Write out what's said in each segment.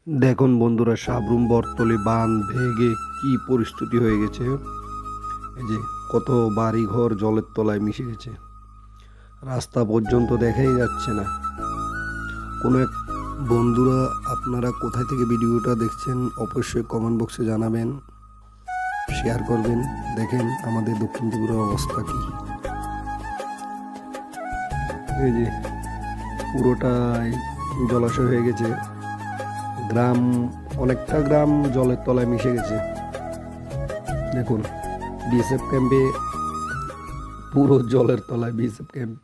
দেখুন বন্ধুরা, সাবরুম বটতলী বাঁধ ভেঙে কি পরিস্থিতি হয়ে গেছে। এই যে কত বাড়ি ঘর জলের তলায় মিশে গেছে, রাস্তা পর্যন্ত দেখাই যাচ্ছে না। কোনো এক বন্ধুরা, আপনারা কোথায় থেকে ভিডিওটা দেখছেন অবশ্যই কমেন্ট বক্সে জানাবেন, শেয়ার করবেন। দেখেন আমাদের দক্ষিণ ত্রিপুরার অবস্থা কি। এই যে পুরোটাই জলাশয় হয়ে গেছে, গ্রাম, অনেকটা গ্রাম জলের তলায় মিশে গেছে। দেখুন বিএসএফ ক্যাম্পে পুরো জলের তলায় বিএসএফ ক্যাম্প।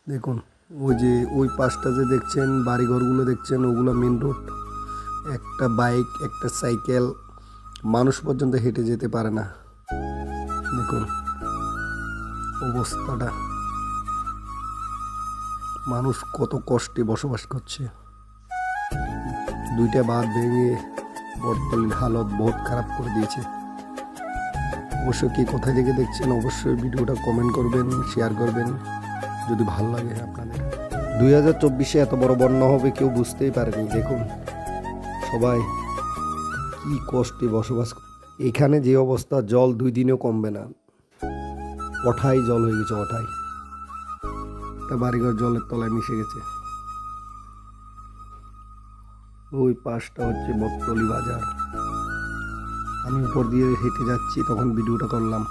দেখুন ওই যে ওই পাশটা যে দেখছেন, বাড়িঘরগুলো দেখছেন, ওগুলো মেন রোড। একটা বাইক, একটা সাইকেল, মানুষ পর্যন্ত হেঁটে যেতে পারে না। দেখুন অবস্থাটা, মানুষ কত কষ্টে বসবাস করছে। দুইটা বাঁধ ভেঙে বটতলীর হালত বহুত খারাপ করে দিয়েছে। অবশ্যই কে কোথায় থেকে দেখছেন অবশ্যই ভিডিওটা কমেন্ট করবেন, শেয়ার করবেন যদি ভালো লাগে আপনাদের। 2024-এ এত বড় বন্যা হবে কেউ বুঝতেই পারেনি। দেখুন সবাই কি কষ্টে বসবাস। এখানে যে অবস্থা, জল 2 দিনেও কমবে না, অঠাই জল হয়ে গেছে, অঠাই। একটা বাড়িঘর জলের তলায় মিশে গেছে। ওই পাশটা হচ্ছে বটতলী বাজার। আমি উপর দিয়ে হেঁটে যাচ্ছি, তখন ভিডিওটা করলাম।